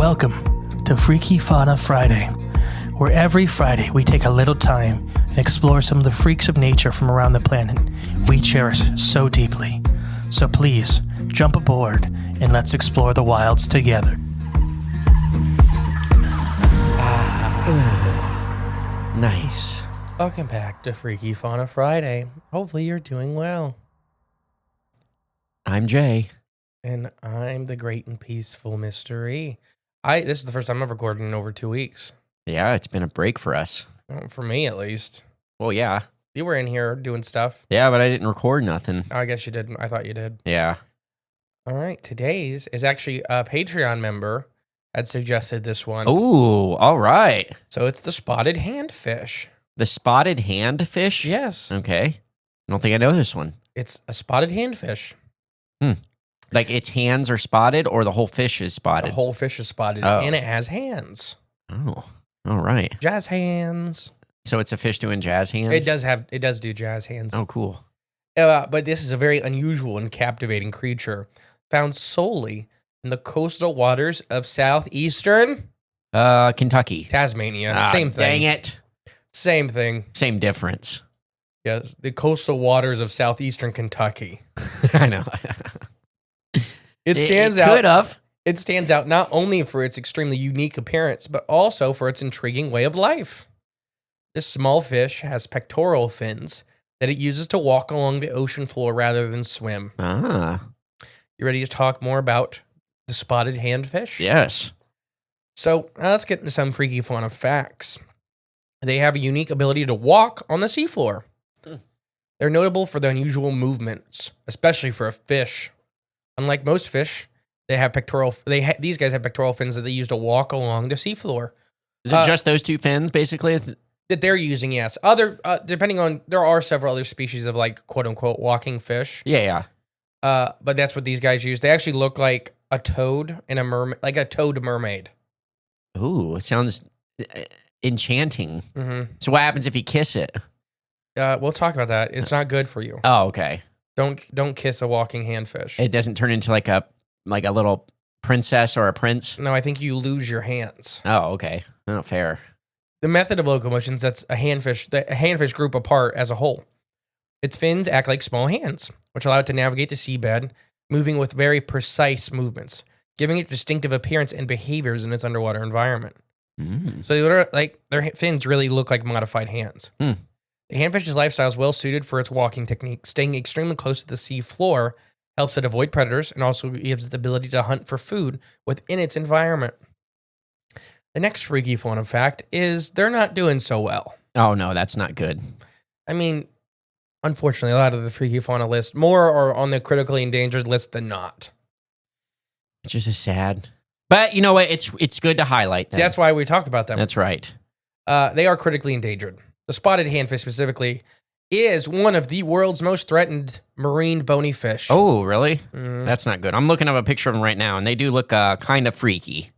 Welcome to Freaky Fauna Friday, where every Friday we take a little time and explore some of the freaks of nature from around the planet we cherish so deeply. So please, jump aboard and let's explore the wilds together. Nice. Welcome back to Freaky Fauna Friday. Hopefully you're doing well. I'm Jay. And I'm the great and peaceful mystery. This is the first time I've recorded in over 2 weeks. Yeah, it's been a break for us. For me, at least. Well, yeah. You were in here doing stuff. Yeah, but I didn't record nothing. I guess you did. I thought you did. Yeah. All right. Today's is actually a Patreon member had suggested this one. Ooh, all right. So it's the spotted handfish. The spotted handfish? Yes. Okay. I don't think I know this one. It's a spotted handfish. Like its hands are spotted or the whole fish is spotted? The whole fish is spotted and it has hands. Oh, all right. Jazz hands. So it's a fish doing jazz hands? It does do jazz hands. Oh, cool. But this is a very unusual and captivating creature found solely in the coastal waters of southeastern Kentucky. Tasmania. Same thing. Dang it. Same thing. Same difference. Yes, the coastal waters of southeastern Kentucky. I know. It stands Could have. It stands out not only for its extremely unique appearance, but also for its intriguing way of life. This small fish has pectoral fins that it uses to walk along the ocean floor rather than swim. Ah. You ready to talk more about the spotted handfish? Yes. So let's get into some freaky fauna facts. They have a unique ability to walk on the seafloor. They're notable for their unusual movements, especially for a fish. Unlike most fish, they have these guys have pectoral fins that they use to walk along the seafloor. Is it just those two fins, basically? That they're using, yes. Other, depending on, there are several other species of like quote unquote walking fish. Yeah. But that's what these guys use. They actually look like a toad and a mermaid, like a toad mermaid. Ooh, it sounds enchanting. Mm-hmm. So what happens if you kiss it? We'll talk about that. It's not good for you. Oh, okay. Don't kiss a walking handfish. It doesn't turn into like a little princess or a prince? No, I think you lose your hands. Oh, okay. Oh, fair. The method of locomotion sets a handfish group apart as a whole. Its fins act like small hands, which allow it to navigate the seabed, moving with very precise movements, giving it distinctive appearance and behaviors in its underwater environment. So their fins really look like modified hands. The handfish's lifestyle is well suited for its walking technique. Staying extremely close to the sea floor helps it avoid predators and also gives it the ability to hunt for food within its environment. The next freaky fauna fact is they're not doing so well. Oh, no, that's not good. I mean, unfortunately, a lot of the freaky fauna list, more are on the critically endangered list than not. It's just sad. But you know what? It's good to highlight them. That's why we talk about them. That's right. They are critically endangered. The spotted handfish specifically is one of the world's most threatened marine bony fish. Oh, really? That's not good. I'm looking at a picture of them right now, and they do look kind of freaky.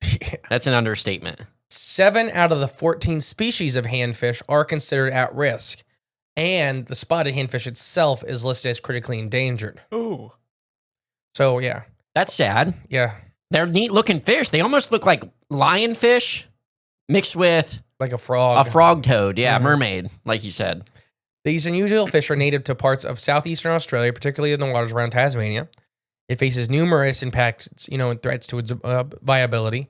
Yeah. That's an understatement. 7 out of the 14 species of handfish are considered at risk, and the spotted handfish itself is listed as critically endangered. Oh. So, yeah. That's sad. Yeah. They're neat-looking fish. They almost look like lionfish mixed with Like a frog. a frog toad. Yeah, mermaid, like you said. These unusual fish are native to parts of southeastern Australia, particularly in the waters around Tasmania. It faces numerous impacts, and threats to its viability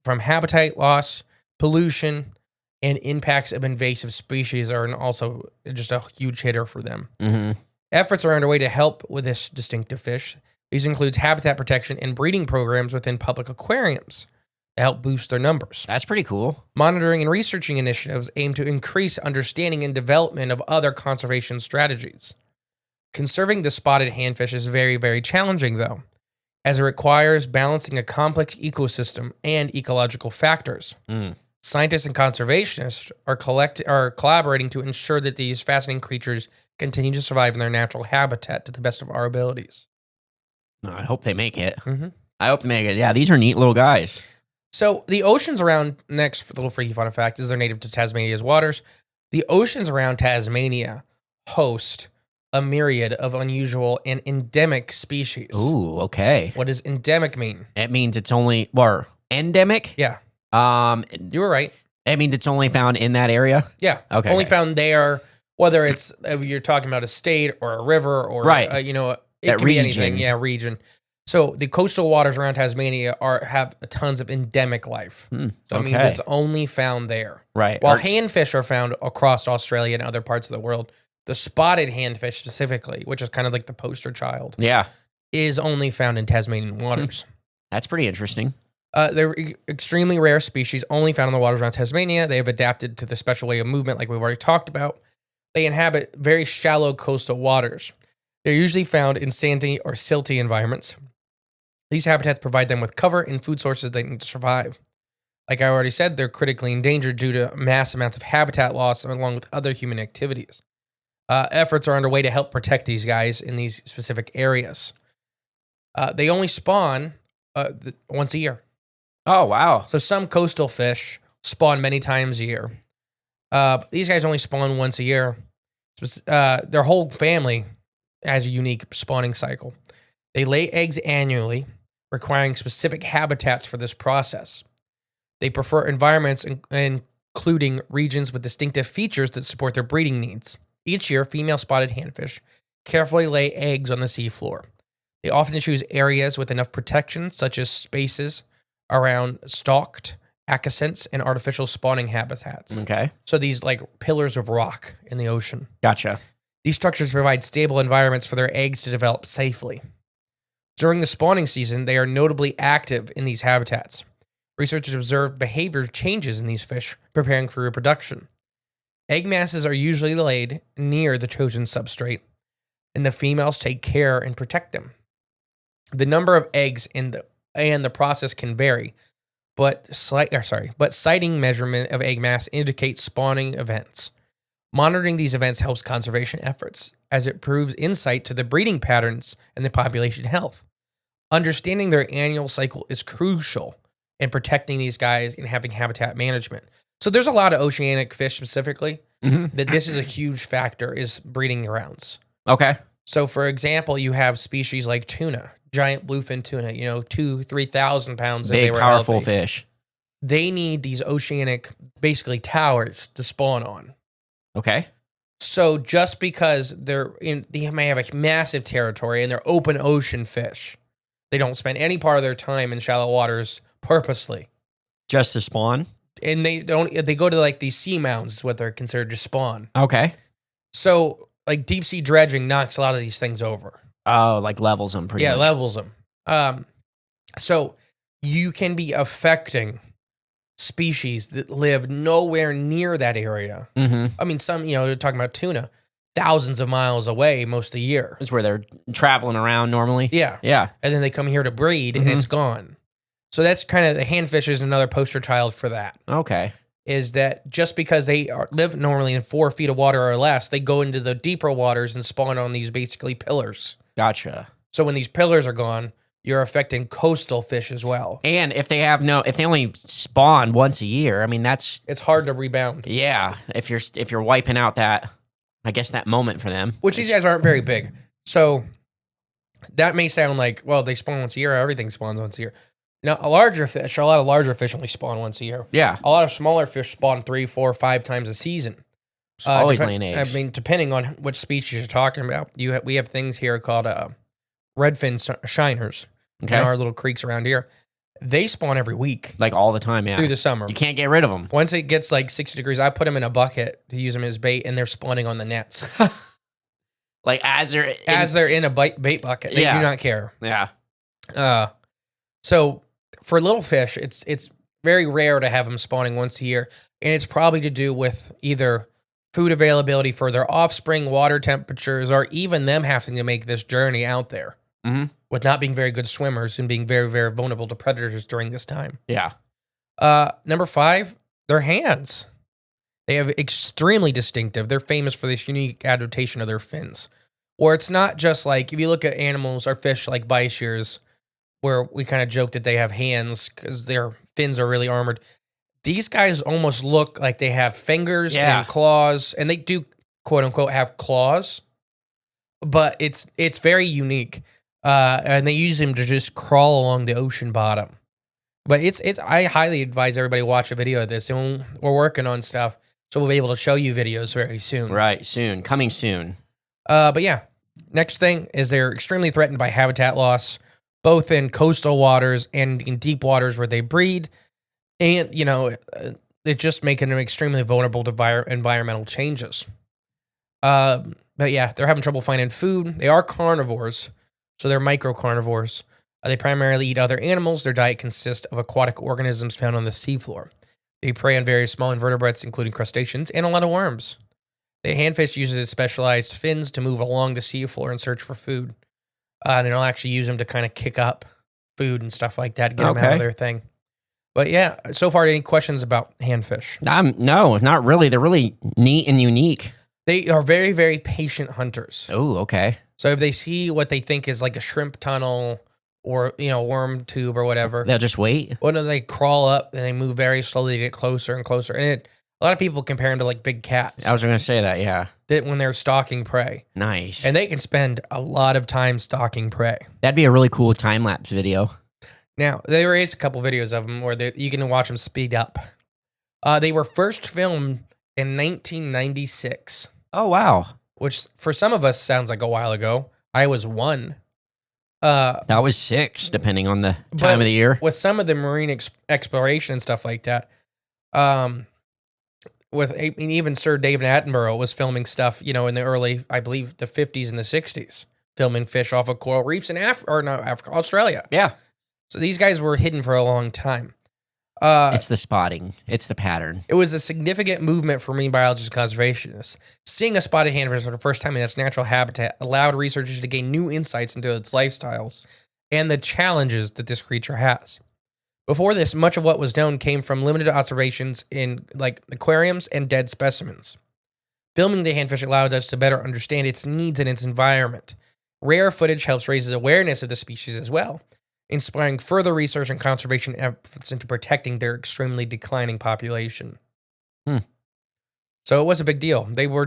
from habitat loss, pollution, and impacts of invasive species are also just a huge hitter for them. Efforts are underway to help with this distinctive fish. These includes habitat protection and breeding programs within public aquariums to help boost their numbers. That's pretty cool. Monitoring and researching initiatives aim to increase understanding and development of other conservation strategies. Conserving the spotted handfish is very, very challenging, though, as it requires balancing a complex ecosystem and ecological factors. Scientists and conservationists are collaborating to ensure that these fascinating creatures continue to survive in their natural habitat to the best of our abilities. I hope they make it. I hope they make it. Yeah, these are neat little guys. So the oceans around, next little freaky fun fact, is they're native to Tasmania's waters. The oceans around Tasmania host a myriad of unusual and endemic species. Ooh, okay. What does endemic mean? It means it's only, or Endemic? Yeah, Um, you were right. I mean, it's only found in that area? Yeah. Okay. Only found there, whether it's you're talking about a state or a river or Right. it That can be anything. region. Yeah, region. So the coastal waters around Tasmania have tons of endemic life. So it means okay. it's only found there. Right. While Or- handfish are found across Australia and other parts of the world, the spotted handfish specifically, which is kind of like the poster child, yeah, is only found in Tasmanian waters. that's pretty interesting. They're extremely rare species, only found in the waters around Tasmania. They have adapted to the special way of movement, like we've already talked about. They inhabit very shallow coastal waters. They're usually found in sandy or silty environments. These habitats provide them with cover and food sources they need to survive. Like I already said, they're critically endangered due to mass amounts of habitat loss along with other human activities. Efforts are underway to help protect these guys in these specific areas. They only spawn once a year. Oh, wow. So some coastal fish spawn many times a year. These guys only spawn once a year. Their whole family has a unique spawning cycle. They lay eggs annually, requiring specific habitats for this process. They prefer environments including regions with distinctive features that support their breeding needs. Each year, female spotted handfish carefully lay eggs on the seafloor. They often choose areas with enough protection, such as spaces around stalked acescents and artificial spawning habitats. Okay. So these like pillars of rock in the ocean. Gotcha. These structures provide stable environments for their eggs to develop safely. During the spawning season, they are notably active in these habitats. Researchers observe behavior changes in these fish preparing for reproduction. Egg masses are usually laid near the chosen substrate, and the females take care and protect them. The number of eggs and the process can vary, but sighting measurement of egg mass indicates spawning events. Monitoring these events helps conservation efforts, as it provides insight to the breeding patterns and the population health. Understanding their annual cycle is crucial in protecting these guys and having habitat management. So there's a lot of oceanic fish specifically that this is a huge factor is breeding grounds. Okay. So for example, you have species like tuna, giant bluefin tuna, 2,000-3,000 pounds. Big, if they were powerful healthy. fish. They need these oceanic, basically towers to spawn on. Okay. So just because they may have a massive territory and they're open ocean fish, they don't spend any part of their time in shallow waters purposely. Just to spawn? And they go to like these sea mounds, is what they're considered to spawn. Okay. So like deep sea dredging knocks a lot of these things over. Oh, like levels them pretty much. Yeah, levels them. So you can be affecting species that live nowhere near that area. Mm-hmm. I mean, some, you're talking about tuna, thousands of miles away most of the year. It's where they're traveling around normally. Yeah. Yeah. And then they come here to breed and it's gone. So that's kind of the handfish is another poster child for that. Okay. Is that just because they live normally in 4 feet of water or less, they go into the deeper waters and spawn on these basically pillars. Gotcha. So when these pillars are gone, you're affecting coastal fish as well. And if they only spawn once a year, I mean It's hard to rebound. yeah. If you're wiping out that, I guess that moment for them. Which these guys aren't very big. So that may sound like, well, they spawn once a year, everything spawns once a year. Now, a lot of larger fish only spawn once a year. Yeah. A lot of smaller fish spawn 3, 4, 5 times a season. It's always laying eggs. I mean, depending on which species you're talking about, we have things here called redfin shiners in our little creeks around here. They spawn every week. Like all the time, yeah. Through the summer. You can't get rid of them. Once it gets like 60 degrees, I put them in a bucket to use them as bait, and they're spawning on the nets. Like as they're in a bait bucket. They do not care. Yeah. So for little fish, it's very rare to have them spawning once a year, and it's probably to do with either food availability for their offspring, water temperatures, or even them having to make this journey out there with not being very good swimmers and being very, very vulnerable to predators during this time. Yeah. Number 5, their hands. They have extremely distinctive. They're famous for this unique adaptation of their fins, where it's not just like, if you look at animals or fish like bichirs, where we kind of joke that they have hands because their fins are really armored. These guys almost look like they have fingers and claws, and they do, quote unquote, have claws, but it's very unique. And they use them to just crawl along the ocean bottom, But I highly advise everybody watch a video of this. And we're working on stuff, so we'll be able to show you videos very soon. Right, soon. Coming soon. But yeah, next thing is they're extremely threatened by habitat loss, both in coastal waters and in deep waters where they breed. And, it's just making them extremely vulnerable to environmental changes. But yeah, they're having trouble finding food. They are carnivores, so they're microcarnivores. They primarily eat other animals. Their diet consists of aquatic organisms found on the seafloor. They prey on various small invertebrates, including crustaceans, and a lot of worms. The handfish uses its specialized fins to move along the seafloor and search for food. And it'll actually use them to kind of kick up food and stuff like that to get them out of their thing. But yeah, so far, any questions about handfish? No, not really. They're really neat and unique. They are very, very patient hunters. Oh, okay. So if they see what they think is like a shrimp tunnel or, worm tube or whatever, They'll just wait. well, no, they crawl up and they move very slowly to get closer and closer. And a lot of people compare them to like big cats. I was going to say that, yeah. That when they're stalking prey. Nice. And they can spend a lot of time stalking prey. That'd be a really cool time-lapse video. Now, there is a couple videos of them where you can watch them speed up. They were first filmed in 1996. Oh, wow. Which for some of us sounds like a while ago. I was 1. That was 6, depending on the time of the year. With some of the marine exploration and stuff like that, even Sir David Attenborough was filming stuff, in the early, I believe, the 50s and the 60s, filming fish off of coral reefs in Australia. Yeah. So these guys were hidden for a long time. It's the spotting. It's the pattern. It was a significant movement for marine biologists and conservationists. Seeing a spotted handfish for the first time in its natural habitat allowed researchers to gain new insights into its lifestyles and the challenges that this creature has. Before this, much of what was known came from limited observations in aquariums and dead specimens. Filming the handfish allowed us to better understand its needs and its environment. Rare footage helps raise awareness of the species as well, inspiring further research and conservation efforts into protecting their extremely declining population. So it was a big deal. They were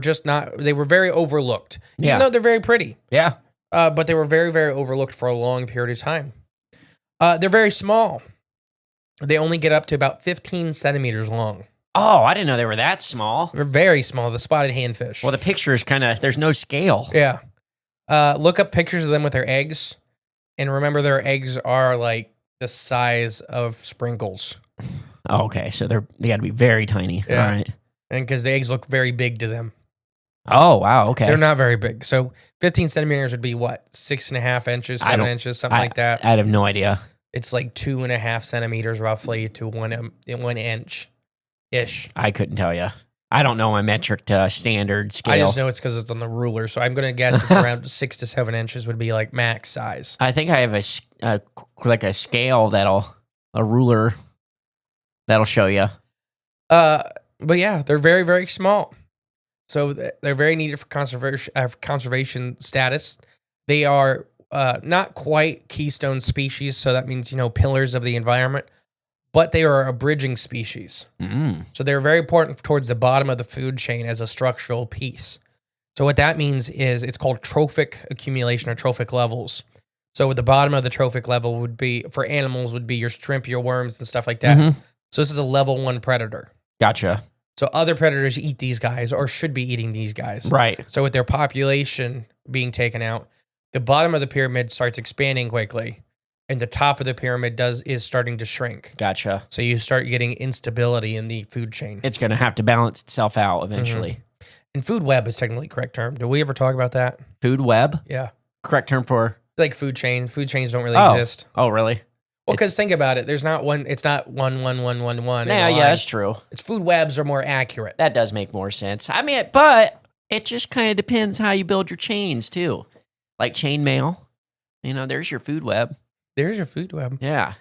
very overlooked, even though they're very pretty. Yeah. But they were very, very overlooked for a long period of time. They're very small. They only get up to about 15 centimeters long. Oh, I didn't know they were that small. They're very small, the spotted handfish. Well, the picture is there's no scale. Yeah. Look up pictures of them with their eggs. And remember, their eggs are like the size of sprinkles. Oh, okay. So they got to be very tiny. Yeah. All right. And because the eggs look very big to them. Oh, wow. Okay. They're not very big. So 15 centimeters would be what? 6.5 inches, 7 inches, something like that. I have no idea. It's like 2.5 centimeters roughly to 1 inch-ish. I couldn't tell you. I don't know my metric standard scale. I just know it's because it's on the ruler. So I'm going to guess it's around 6 to 7 inches would be like max size. I think I have a scale a ruler that'll show you. But yeah, they're very, very small. So they're very needed for conservation status. They are not quite keystone species. So that means, pillars of the environment. But they are a bridging species. So they're very important towards the bottom of the food chain as a structural piece. So what that means is it's called trophic accumulation or trophic levels. So at the bottom of the trophic level would be, for animals, would be your shrimp, your worms, and stuff like that. So this is a level 1 predator. Gotcha. So other predators eat these guys or should be eating these guys. Right. So with their population being taken out, the bottom of the pyramid starts expanding quickly. And the top of the pyramid is starting to shrink. Gotcha. So you start getting instability in the food chain. It's going to have to balance itself out eventually. And food web is technically the correct term. Did we ever talk about that? Food web? Yeah. Correct term for? Like food chain. Food chains don't really exist. Oh, really? Well, because think about it. There's not one. It's not 1, 1, 1, 1, 1. Yeah, that's true. It's food webs are more accurate. That does make more sense. I mean, but it just kind of depends how you build your chains too. Like chainmail. There's your food web. There's your food web. Yeah.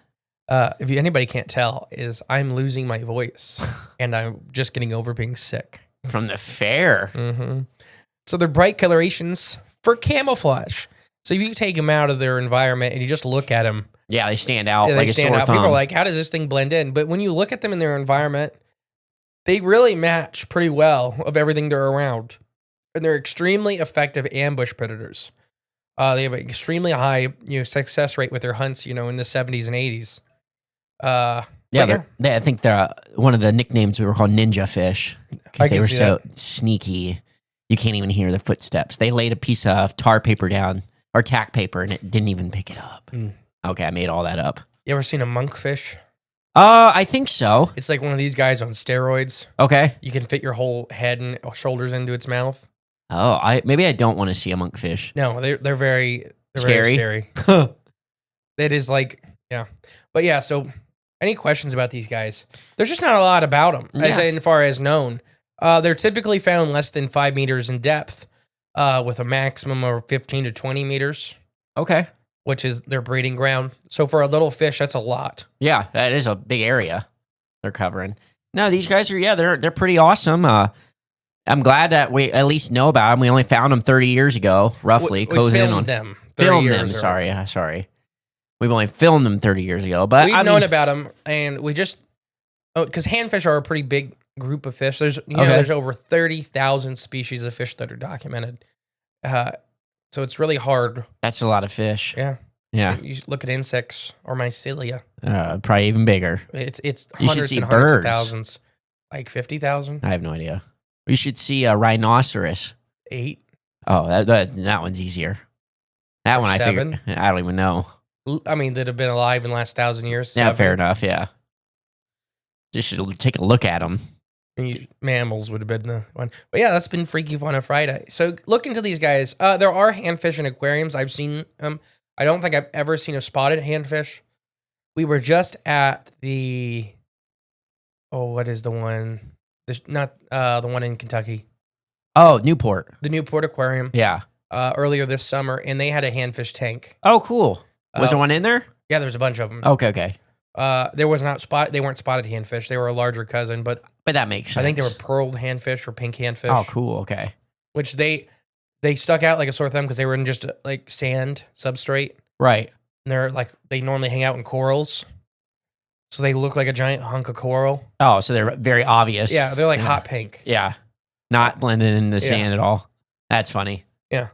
If anybody can't tell, is I'm losing my voice and I'm just getting over being sick. From the fair. So they're bright colorations for camouflage. So if you take them out of their environment and you just look at them. Yeah, they stand out They like stand a sore out. thumb. People are like, how does this thing blend in? But when you look at them in their environment, they really match pretty well of everything they're around. And they're extremely effective ambush predators. They have an extremely high success rate with their hunts, in the 70s and 80s. Yeah, I think they're one of the nicknames we were called ninja fish because they were so sneaky. You can't even hear the footsteps. They laid a piece of tar paper down or tack paper and it didn't even pick it up. Okay, I made all that up. You ever seen a monkfish? I think so. It's like one of these guys on steroids. Okay. You can fit your whole head and shoulders into its mouth. Oh, maybe I don't want to see a monkfish. No, they're very Scary? Very scary. It is like, yeah. But yeah, so any questions about these guys? There's just not a lot about them, as far as known. They're typically found less than 5 meters in depth, with a maximum of 15 to 20 meters. Okay. Which is their breeding ground. So for a little fish, that's a lot. Yeah, that is a big area they're covering. No, these guys are, they're pretty awesome. I'm glad that we at least know about them. We only found them 30 years ago, roughly. We filmed them. Sorry. We've only filmed them 30 years ago. But we've known about them, and we just, because handfish are a pretty big group of fish. There's, there's over 30,000 species of fish that are documented. So it's really hard. That's a lot of fish. Yeah. Yeah. You look at insects or mycelia. Probably even bigger. It's hundreds and hundreds of thousands. Like 50,000? I have no idea. We should see a rhinoceros. 8. Oh, that one's easier. That one 7. I figured. I don't even know. I mean, that have been alive in the last 1,000 years. 7. Yeah, fair enough. Yeah. Just should take a look at them. Mammals would have been the one. But yeah, that's been Freaky Fauna Friday. So look into these guys. There are handfish in aquariums. I've seen them. I don't think I've ever seen a spotted handfish. We were just at the... Oh, what is the one? Not the one in Kentucky. Oh, Newport. The Newport Aquarium. Yeah. Earlier this summer, and they had a handfish tank. Oh, cool. Was there one in there? Yeah, there's a bunch of them. Okay. There was not spot. They weren't spotted handfish. They were a larger cousin, but that makes sense. I think they were pearled handfish or pink handfish. Oh, cool. Okay. Which they stuck out like a sore thumb because they were in just like sand substrate. Right. And they're like they normally hang out in corals, so they look like a giant hunk of coral. Oh, so they're very obvious. Yeah, they're like hot pink. Yeah, not blending in the sand at all. That's funny. Yeah.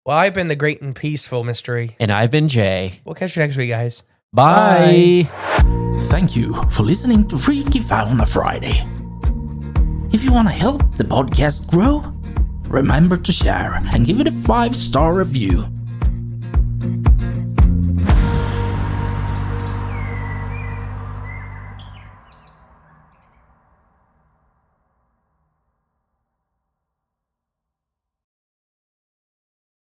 Well, I've been the great and peaceful mystery, and I've been Jay. We'll catch you next week, guys. Bye. Thank you for listening to Freaky Fauna Friday. If you want to help the podcast grow, remember to share and give it a 5-star review.